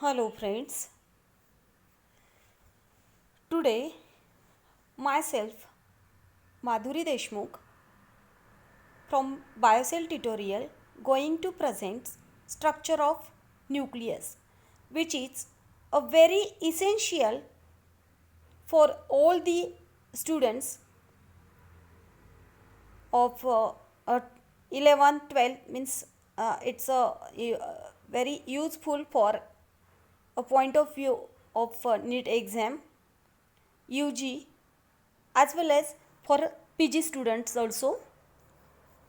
Hello friends. Today myself Madhuri Deshmukh from Biocell tutorial going to present structure of nucleus, which is a very essential for all the students of 11th 12th, means it's very useful for a point of view of NEET exam, UG, as well as for PG students also.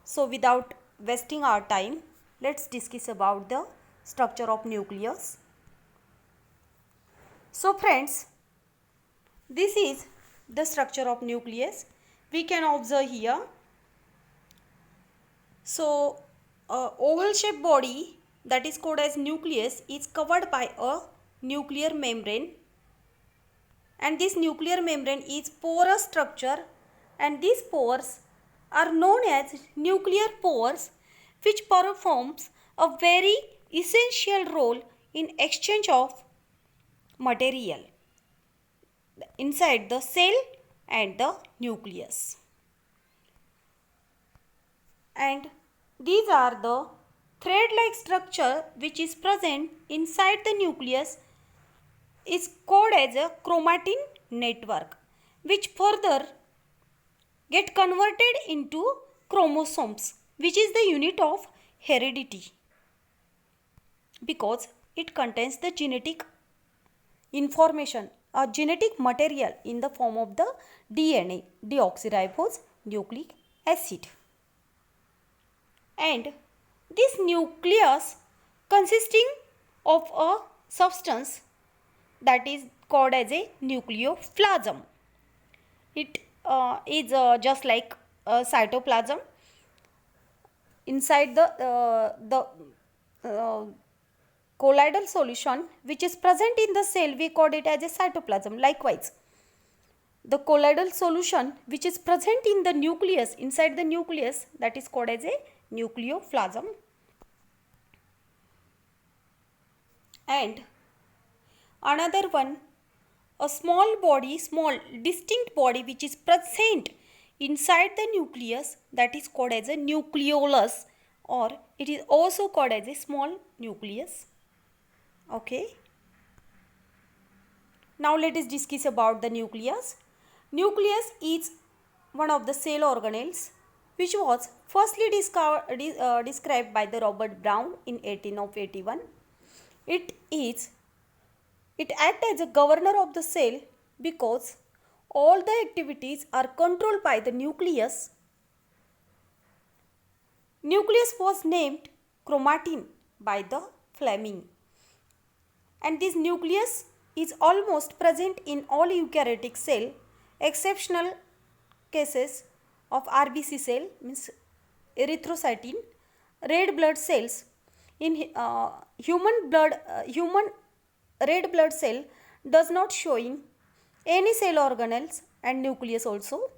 So without wasting our time, let's discuss about the structure of nucleus. So friends, this is the structure of nucleus. We can observe here. So oval shaped body, that is called as nucleus, is covered by a nuclear membrane, and this nuclear membrane is porous structure, and these pores are known as nuclear pores, which performs a very essential role in exchange of material inside the cell and the nucleus. And these are the thread-like structure which is present inside the nucleus is called as a chromatin network, which further get converted into chromosomes, which is the unit of heredity, because it contains the genetic information or genetic material in the form of the DNA, deoxyribose nucleic acid. And this nucleus consisting of a substance that is called as a nucleoplasm. It is just like cytoplasm. Inside the colloidal solution which is present in the cell, we call it as a cytoplasm. Likewise, the colloidal solution which is present in the nucleus, inside the nucleus, that is called as a nucleoplasm. And another one, a small distinct body which is present inside the nucleus, that is called as a nucleolus, or it is also called as a small nucleus. Okay. Now let us discuss about the nucleus. Nucleus is one of the cell organelles which was firstly described by the Robert Brown in 1881. It acts as a governor of the cell because all the activities are controlled by the nucleus. Nucleus was named chromatin by the Fleming, and this nucleus is almost present in all eukaryotic cell. Exceptional cases of RBC cell, means erythrocyte, red blood cells. In human red blood cell does not showing any cell organelles and nucleus also,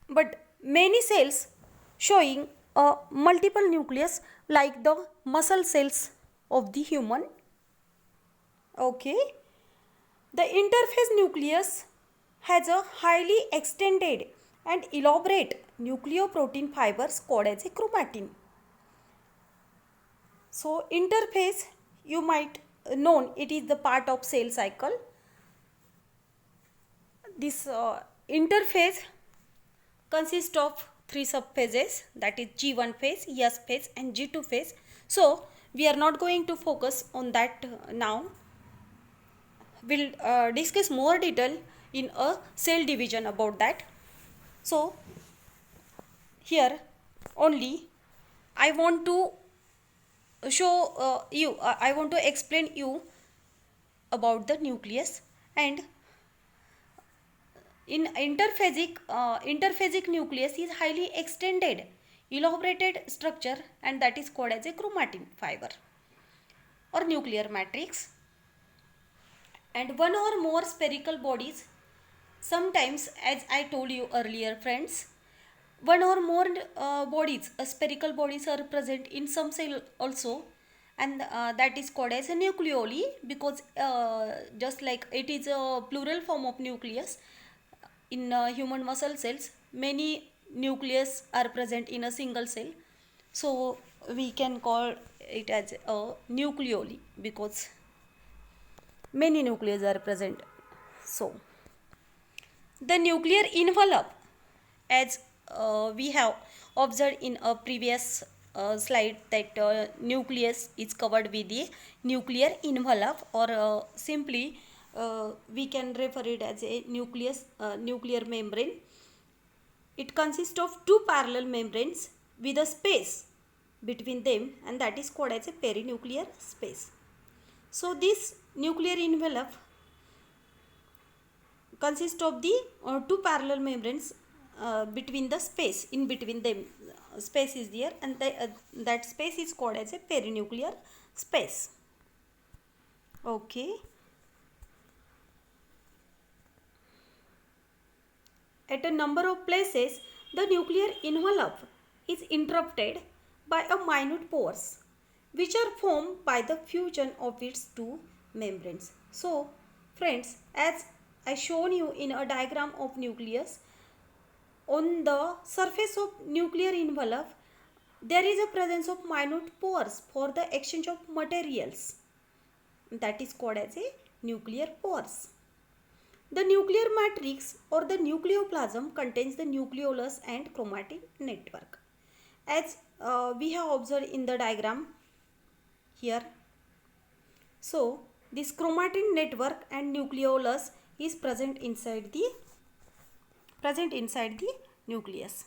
but many cells showing a multiple nucleus like the muscle cells of the human. Okay, the interphase nucleus has a highly extended and elaborate nucleoprotein fibers called as a chromatin. So interphase, you might know, it is the part of cell cycle. This interphase consists of three subphases, that is G1 phase, S phase and G2 phase. So we are not going to focus on that now. We'll discuss more detail in a cell division about that. So here only I want to show I want to explain you about the nucleus. And in interphasic nucleus is highly extended, elaborated structure, and that is called as a chromatin fiber or nuclear matrix. And one or more spherical bodies, sometimes, as I told you earlier friends, one or more spherical bodies are present in some cell also, and that is called as a nucleoli, because just like it is a plural form of nucleus. In human muscle cells, many nucleus are present in a single cell, so we can call it as a nucleoli because many nucleus are present. So the nuclear envelope, as we have observed in a previous slide, that nucleus is covered with the nuclear envelope, or simply we can refer it as a nuclear membrane. It consists of two parallel membranes with a space between them, and that is called as a perinuclear space. So this nuclear envelope consists of the two parallel membranes between the space, in between them space is there, and that space is called as a perinuclear space. Okay. At a number of places, the nuclear envelope is interrupted by a minute pores, which are formed by the fusion of its two membranes. So, friends, as I shown you in a diagram of nucleus, on the surface of nuclear envelope, there is a presence of minute pores for the exchange of materials. That is called as a nuclear pores. The nuclear matrix or the nucleoplasm contains the nucleolus and chromatin network. As we have observed in the diagram here. So, this chromatin network and nucleolus is present inside the nucleus.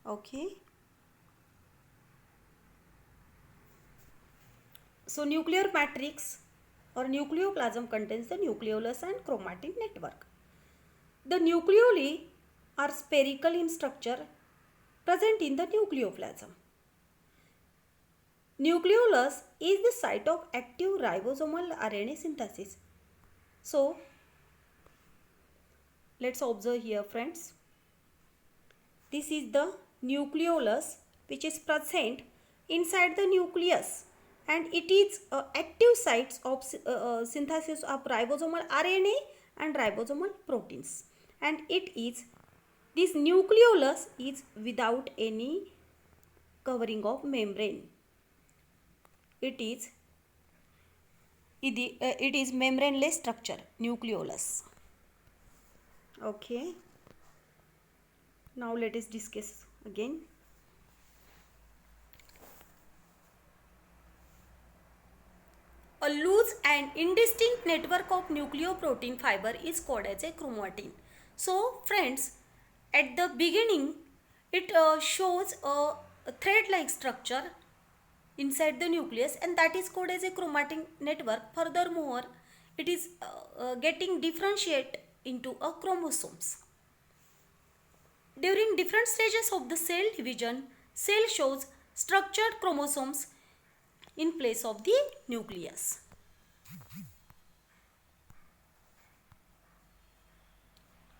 Okay. So, nuclear matrix or nucleoplasm contains the nucleolus and chromatin network. The nucleoli are spherical in structure, present in the nucleoplasm. Nucleolus is the site of active ribosomal RNA synthesis. So, let's observe here, friends. This is the nucleolus which is present inside the nucleus, and it is active sites of synthesis of ribosomal RNA and ribosomal proteins, and this nucleolus is without any covering of membrane. It is membraneless structure, nucleolus. Okay. Now let us discuss again. A loose and indistinct network of nucleoprotein fiber is called as a chromatin. So friends, at the beginning it shows a thread-like structure inside the nucleus, and that is called as a chromatin network. Furthermore, it is getting differentiate into a chromosomes. During different stages of the cell division, cell shows structured chromosomes in place of the nucleus.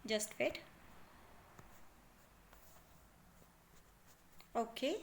Just wait. Okay.